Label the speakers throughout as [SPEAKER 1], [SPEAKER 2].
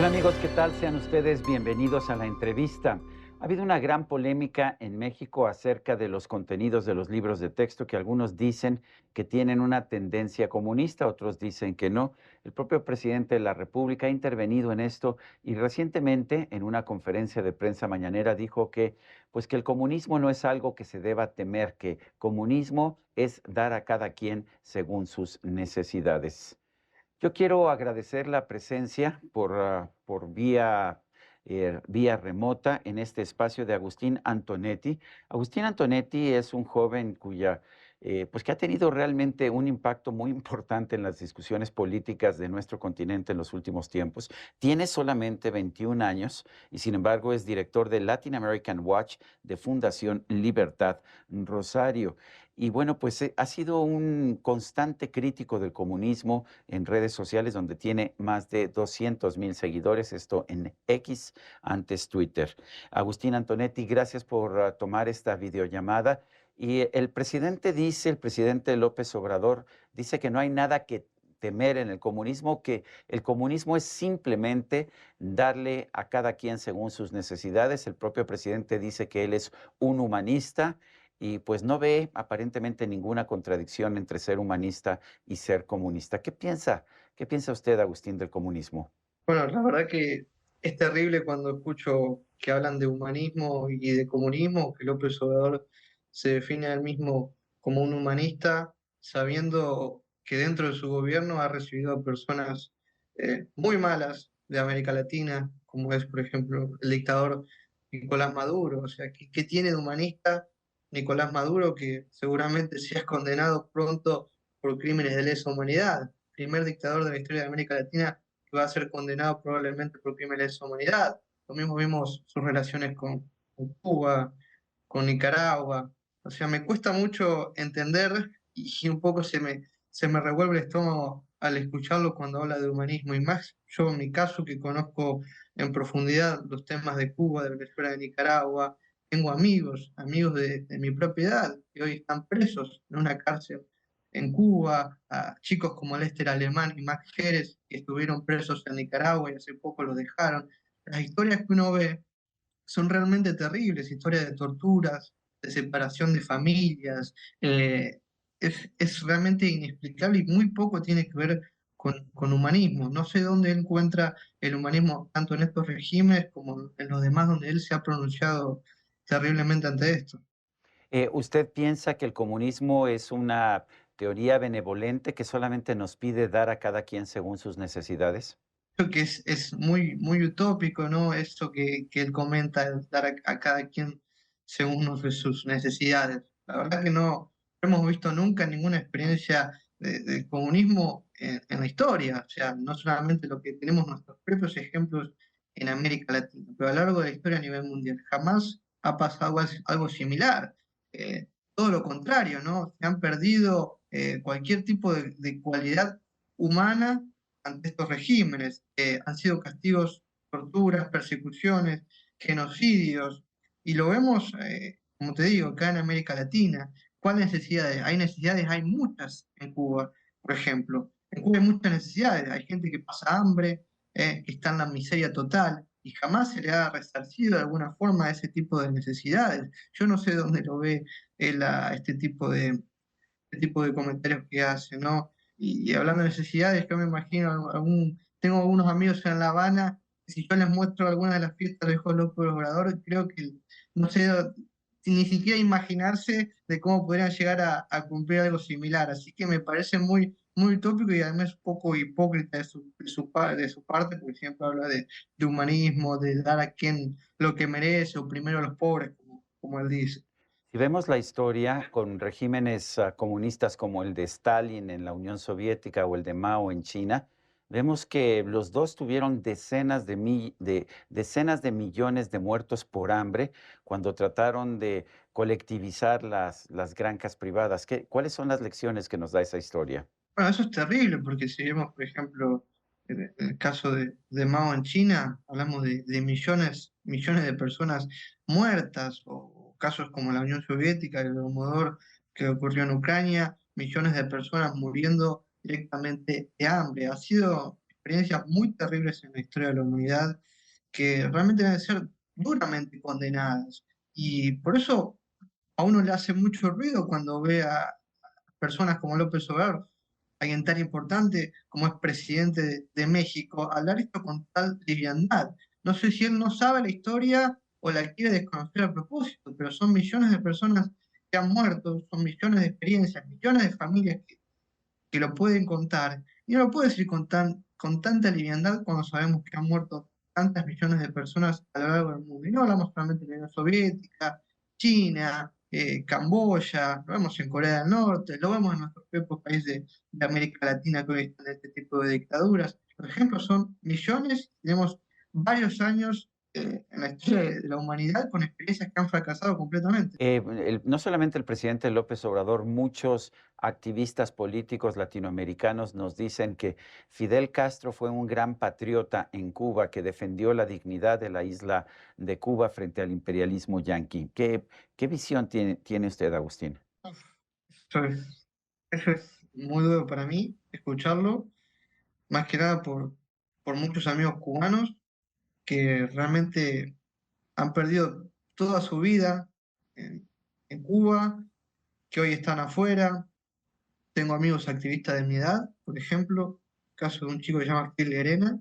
[SPEAKER 1] Hola amigos, ¿qué tal? Sean ustedes bienvenidos a la entrevista. Ha habido una gran polémica en México acerca de los contenidos de los libros de texto que algunos dicen que tienen una tendencia comunista, otros dicen que no. El propio presidente de la República ha intervenido en esto y recientemente en una conferencia de prensa mañanera dijo que pues que el comunismo no es algo que se deba temer, que comunismo es dar a cada quien según sus necesidades. Yo quiero agradecer la presencia por vía remota en este espacio de Agustín Antonetti. Agustín Antonetti es un joven pues que ha tenido realmente un impacto muy importante en las discusiones políticas de nuestro continente en los últimos tiempos. Tiene solamente 21 años y sin embargo es director de Latin American Watch de Fundación Libertad Rosario. Y bueno, pues ha sido un constante crítico del comunismo en redes sociales, donde tiene más de 200,000 seguidores, esto en X, antes Twitter. Agustín Antonetti, gracias por tomar esta videollamada. Y el presidente López Obrador, dice que no hay nada que temer en el comunismo, que el comunismo es simplemente darle a cada quien según sus necesidades. El propio presidente dice que él es un humanista y pues no ve aparentemente ninguna contradicción entre ser humanista y ser comunista. ¿Qué piensa usted, Agustín, del comunismo?
[SPEAKER 2] Bueno, la verdad que es terrible cuando escucho que hablan de humanismo y de comunismo, que López Obrador se define a él mismo como un humanista, sabiendo que dentro de su gobierno ha recibido a personas muy malas de América Latina, como es, por ejemplo, el dictador Nicolás Maduro. O sea, ¿qué tiene de humanista Nicolás Maduro que seguramente sea condenado pronto por crímenes de lesa humanidad? Primer dictador de la historia de América Latina que va a ser condenado probablemente por crímenes de lesa humanidad. Lo mismo vimos sus relaciones con Cuba, con Nicaragua. O sea, me cuesta mucho entender y un poco se me revuelve el estómago al escucharlo cuando habla de humanismo. Y más yo en mi caso que conozco en profundidad los temas de Cuba, de Venezuela, de Nicaragua. Tengo amigos de mi propia edad, que hoy están presos en una cárcel en Cuba, a chicos como Lester Alemán y Max Jerez, que estuvieron presos en Nicaragua y hace poco los dejaron. Las historias que uno ve son realmente terribles, historias de torturas, de separación de familias. Es realmente inexplicable y muy poco tiene que ver con humanismo. No sé dónde él encuentra el humanismo, tanto en estos regímenes como en los demás, donde él se ha pronunciado terriblemente ante esto.
[SPEAKER 1] ¿Usted piensa que el comunismo es una teoría benevolente que solamente nos pide dar a cada quien según sus necesidades?
[SPEAKER 2] Creo que es muy utópico, ¿no? Eso que él comenta, el dar a cada quien según sus necesidades. La verdad que no hemos visto nunca ninguna experiencia de comunismo en la historia. O sea, no solamente lo que tenemos nuestros propios ejemplos en América Latina, pero a lo largo de la historia a nivel mundial. Jamás ha pasado algo similar. Todo lo contrario, ¿no? Se han perdido cualquier tipo de cualidad humana ante estos regímenes. Han sido castigos, torturas, persecuciones, genocidios, y lo vemos, como te digo, acá en América Latina. ¿Cuáles necesidades? Hay necesidades, hay muchas en Cuba, por ejemplo. En Cuba hay muchas necesidades, hay gente que pasa hambre, que está en la miseria total, y jamás se le ha resarcido de alguna forma ese tipo de necesidades. Yo no sé dónde lo ve él este tipo de comentarios que hace, ¿no? Y hablando de necesidades, yo me imagino tengo algunos amigos en La Habana, que si yo les muestro algunas de las fiestas de Juan López Obrador, creo que no sé, ni siquiera imaginarse de cómo podrían llegar a cumplir algo similar. Así que me parece muy utópico y además un poco hipócrita de su parte, porque siempre habla de humanismo, de dar a quien lo que merece, o primero a los pobres, como él dice.
[SPEAKER 1] Si vemos la historia con regímenes comunistas como el de Stalin en la Unión Soviética o el de Mao en China, vemos que los dos tuvieron decenas de millones de muertos por hambre cuando trataron de colectivizar las granjas privadas. ¿Cuáles son las lecciones que nos da esa historia?
[SPEAKER 2] Bueno, eso es terrible, porque si vemos, por ejemplo, el caso de Mao en China, hablamos de millones de personas muertas, o casos como la Unión Soviética, el Holodomor que ocurrió en Ucrania, millones de personas muriendo directamente de hambre. Ha sido experiencias muy terribles en la historia de la humanidad que realmente deben ser duramente condenadas. Y por eso a uno le hace mucho ruido cuando ve a personas como López Obrador, alguien tan importante como es presidente de México, hablar esto con tal liviandad. No sé si él no sabe la historia o la quiere desconocer a propósito, pero son millones de personas que han muerto, son millones de experiencias, millones de familias que lo pueden contar. Y no lo puede decir con tanta liviandad cuando sabemos que han muerto tantas millones de personas a lo largo del mundo. Y no hablamos solamente de la Unión Soviética, China, Camboya, lo vemos en Corea del Norte, lo vemos en nuestros propios países de América Latina que hoy están en este tipo de dictaduras. Por ejemplo, son millones, tenemos varios años en la historia de la humanidad con experiencias que han fracasado completamente.
[SPEAKER 1] No solamente el presidente López Obrador, muchos activistas políticos latinoamericanos nos dicen que Fidel Castro fue un gran patriota en Cuba que defendió la dignidad de la isla de Cuba frente al imperialismo yanqui. ¿Qué visión tiene usted, Agustín?
[SPEAKER 2] Eso eso es muy duro para mí escucharlo, más que nada por muchos amigos cubanos que realmente han perdido toda su vida en, en Cuba, que hoy están afuera. Tengo amigos activistas de mi edad, por ejemplo, el caso de un chico que se llama Artil Lerena,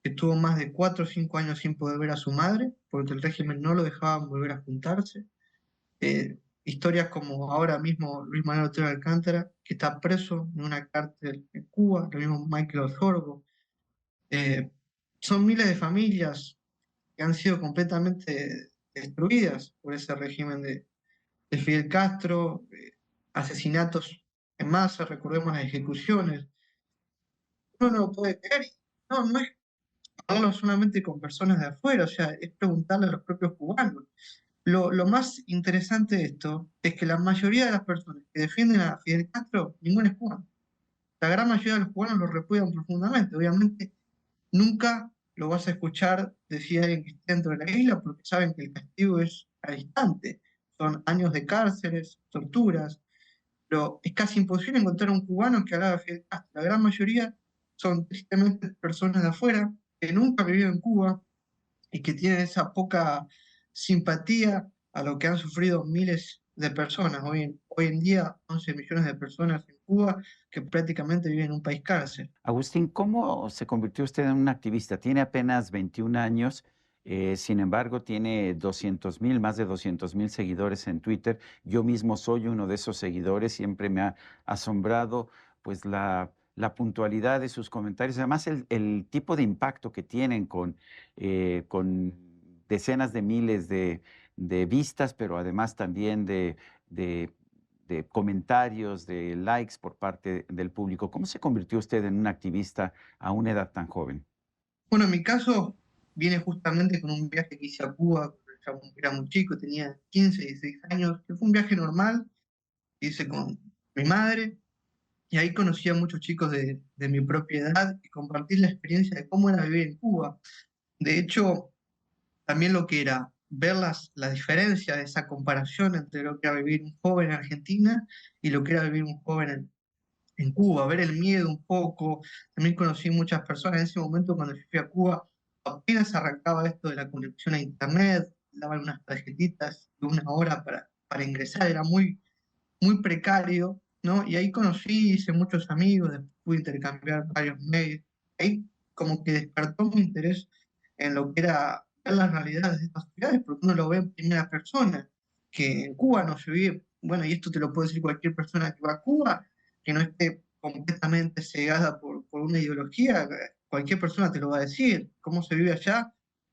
[SPEAKER 2] que estuvo más de 4 o 5 años sin poder ver a su madre, porque el régimen no lo dejaba volver a juntarse. Historias como ahora mismo Luis Manuel Otero Alcántara, que está preso en una cárcel en Cuba, lo mismo Michael Osorgo. Eh, Son miles de familias que han sido completamente destruidas por ese régimen de Fidel Castro, asesinatos en masa, recordemos las ejecuciones. Uno no lo puede creer. No es hablarlo solamente con personas de afuera, o sea, es preguntarle a los propios cubanos. Lo más interesante de esto es que la mayoría de las personas que defienden a Fidel Castro, ninguna es cubano. La gran mayoría de los cubanos lo repudian profundamente. Obviamente, nunca lo vas a escuchar decir a alguien que esté dentro de la isla porque saben que el castigo es al instante. Son años de cárceles, torturas, pero es casi imposible encontrar un cubano que haga de Fidel Castro. La gran mayoría son tristemente personas de afuera que nunca han vivido en Cuba y que tienen esa poca simpatía a lo que han sufrido miles de personas. Hoy en día, 11 millones de personas en Cuba que prácticamente viven en un país cárcel.
[SPEAKER 1] Agustín, ¿cómo se convirtió usted en un activista? Tiene apenas 21 años, sin embargo, tiene 200,000, más de 200,000 seguidores en Twitter. Yo mismo soy uno de esos seguidores, siempre me ha asombrado pues la puntualidad de sus comentarios, además el tipo de impacto que tienen con decenas de miles de vistas, pero además también de de comentarios, de likes por parte del público. ¿Cómo se convirtió usted en un activista a una edad tan joven?
[SPEAKER 2] Bueno, en mi caso viene justamente con un viaje que hice a Cuba, cuando era muy chico, tenía 15, 16 años, que fue un viaje normal que hice con mi madre, y ahí conocí a muchos chicos de mi propia edad y compartir la experiencia de cómo era vivir en Cuba. De hecho, también lo que era ver la diferencia de esa comparación entre lo que era vivir un joven en Argentina y lo que era vivir un joven en Cuba, ver el miedo un poco. También conocí muchas personas en ese momento cuando yo fui a Cuba, apenas arrancaba esto de la conexión a internet, daban unas tarjetitas de 1 hora para ingresar, era muy precario, ¿no? Y ahí conocí, hice muchos amigos, después pude intercambiar varios mails. Ahí como que despertó mi interés en lo que era ver las realidades de estas ciudades, porque uno lo ve en primera persona, que en Cuba no se vive, bueno, y esto te lo puede decir cualquier persona que va a Cuba, que no esté completamente cegada por una ideología, cualquier persona te lo va a decir, cómo se vive allá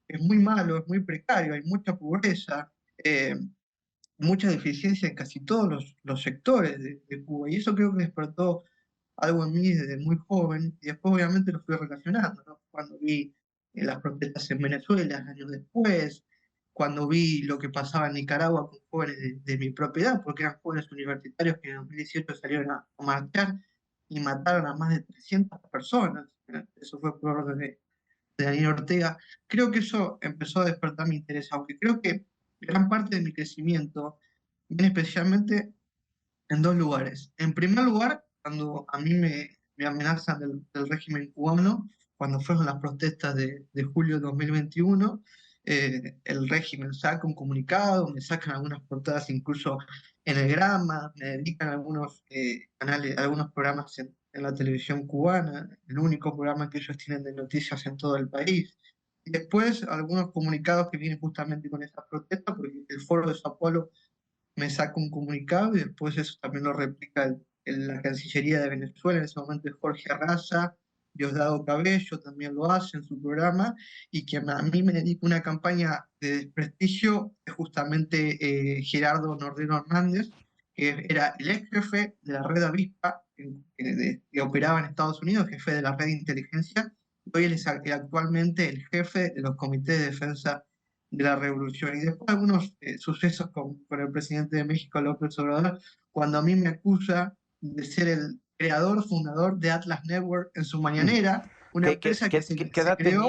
[SPEAKER 2] es muy malo, es muy precario, hay mucha pobreza, mucha deficiencia en casi todos los sectores de Cuba. Y eso creo que despertó algo en mí desde muy joven. Y después obviamente lo fui relacionando, ¿no? Cuando vi las protestas en Venezuela, años después, cuando vi lo que pasaba en Nicaragua con jóvenes de mi propiedad, porque eran jóvenes universitarios que en 2018 salieron a marchar y mataron a más de 300 personas. Eso fue por orden de Daniel Ortega. Creo que eso empezó a despertar mi interés, aunque creo que gran parte de mi crecimiento viene especialmente en dos lugares. En primer lugar, cuando a mí me amenazan del régimen cubano, cuando fueron las protestas de julio de 2021, el régimen saca un comunicado, me sacan algunas portadas incluso en el Grama, me dedican algunos canales, algunos programas en la televisión cubana, el único programa que ellos tienen de noticias en todo el país. Y después algunos comunicados que vienen justamente con esa protesta, porque el Foro de Sao Paulo me saca un comunicado y después eso también lo replica la Cancillería de Venezuela, en ese momento es Jorge Arraza, Diosdado Cabello también lo hace en su programa, y quien a mí me dedica una campaña de desprestigio es justamente Gerardo Nordero Hernández, que era el ex jefe de la red Avispa, que operaba en Estados Unidos, jefe de la red de inteligencia, y hoy él es actualmente el jefe de los comités de defensa de la revolución. Y después algunos sucesos con el presidente de México, López Obrador, cuando a mí me acusa de ser el creador, fundador de Atlas Network en su mañanera, una empresa que
[SPEAKER 1] ¿Qué
[SPEAKER 2] se
[SPEAKER 1] edad
[SPEAKER 2] creó.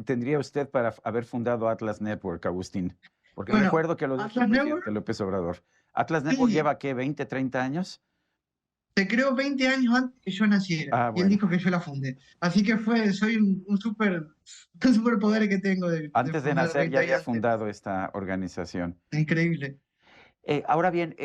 [SPEAKER 1] tendría usted para haber fundado Atlas Network, Agustín? Porque
[SPEAKER 2] Bueno,
[SPEAKER 1] recuerdo que lo dijo el
[SPEAKER 2] Atlas
[SPEAKER 1] presidente
[SPEAKER 2] Network,
[SPEAKER 1] López Obrador. ¿Atlas Network
[SPEAKER 2] sí,
[SPEAKER 1] lleva qué, 20, 30 años?
[SPEAKER 2] se creó 20 años antes que yo naciera,
[SPEAKER 1] Ah,
[SPEAKER 2] y él
[SPEAKER 1] bueno.
[SPEAKER 2] dijo que yo la fundé. Así que soy un super, un superpoder que tengo de
[SPEAKER 1] Antes de
[SPEAKER 2] fundar
[SPEAKER 1] nacer ya
[SPEAKER 2] 20
[SPEAKER 1] había
[SPEAKER 2] años antes.
[SPEAKER 1] fundado esta organización.
[SPEAKER 2] Increíble.
[SPEAKER 1] Ahora bien,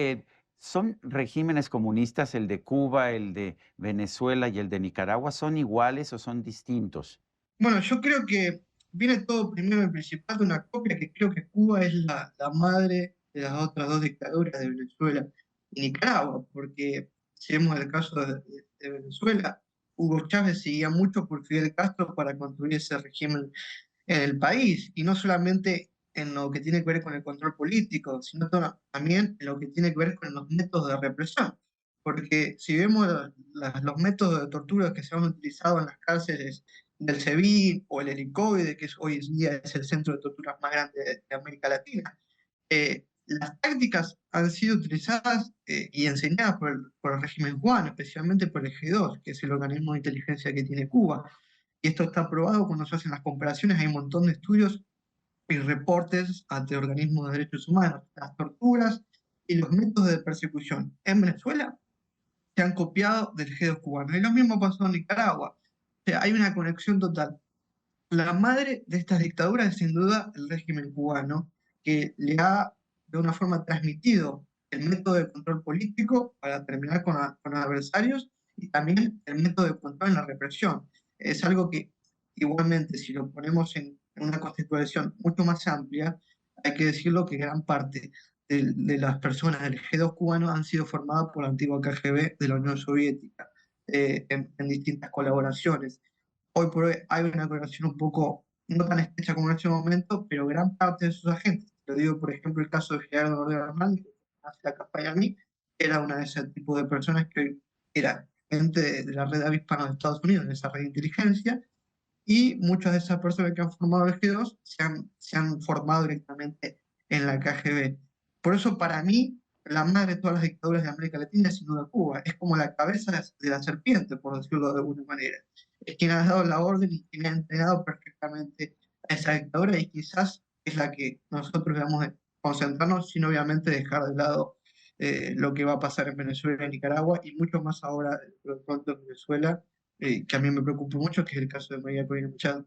[SPEAKER 1] ¿son regímenes comunistas el de Cuba, el de Venezuela y el de Nicaragua? ¿Son iguales o son distintos?
[SPEAKER 2] Bueno, yo creo que viene todo primero y principal de una copia, que creo que Cuba es la madre de las otras dos dictaduras de Venezuela y Nicaragua, porque si vemos el caso de Venezuela, Hugo Chávez seguía mucho por Fidel Castro para construir ese régimen en el país, y no solamente en lo que tiene que ver con el control político, sino también en lo que tiene que ver con los métodos de represión. Porque si vemos los métodos de tortura que se han utilizado en las cárceles del SEBIN o el helicoide, que hoy en día es el centro de torturas más grande de América Latina, las tácticas han sido utilizadas y enseñadas por el régimen cubano, especialmente por el G2, que es el organismo de inteligencia que tiene Cuba. Y esto está probado cuando se hacen las comparaciones, hay un montón de estudios y reportes ante organismos de derechos humanos. Las torturas y los métodos de persecución en Venezuela se han copiado del G2 cubano. Y lo mismo pasó en Nicaragua. O sea, hay una conexión total. La madre de estas dictaduras es sin duda el régimen cubano, que le ha de una forma transmitido el método de control político para terminar con adversarios, y también el método de control en la represión. Es algo que igualmente, si lo ponemos en una constitución mucho más amplia, hay que decirlo que gran parte de las personas del G2 cubano han sido formadas por la antigua KGB de la Unión Soviética, en distintas colaboraciones. Hoy por hoy hay una correlación un poco no tan estrecha como en ese momento, pero gran parte de sus agentes, lo digo por ejemplo el caso de Gerardo Nordero Hernández, que hace la campaña a mí, era una de ese tipo de personas que hoy era gente de la red avispana de Estados Unidos, en esa red de inteligencia, y muchas de esas personas que han formado el G2 se han formado directamente en la KGB. Por eso, para mí, la madre de todas las dictaduras de América Latina es sin duda Cuba. Es como la cabeza de la serpiente, por decirlo de alguna manera. Es quien ha dado la orden y quien ha entrenado perfectamente a esa dictadura, y quizás es la que nosotros debemos concentrarnos, sin obviamente dejar de lado lo que va a pasar en Venezuela y Nicaragua, y mucho más ahora, por lo pronto, en Venezuela, que a mí me preocupa mucho, que es el caso de María Corina Machado.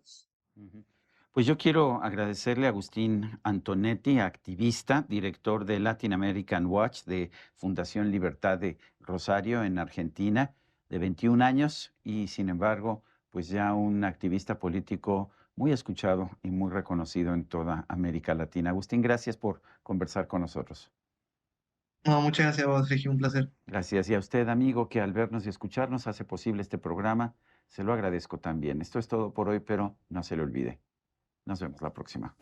[SPEAKER 1] Ujú. Pues yo quiero agradecerle a Agustín Antonetti, activista, director de Latin American Watch de Fundación Libertad de Rosario en Argentina, de 21 años y sin embargo, pues ya un activista político muy escuchado y muy reconocido en toda América Latina. Agustín, gracias por conversar con nosotros.
[SPEAKER 2] No, muchas gracias a vos, Sergio, un placer.
[SPEAKER 1] Gracias. Y a usted, amigo, que al vernos y escucharnos hace posible este programa, se lo agradezco también. Esto es todo por hoy, pero no se le olvide. Nos vemos la próxima.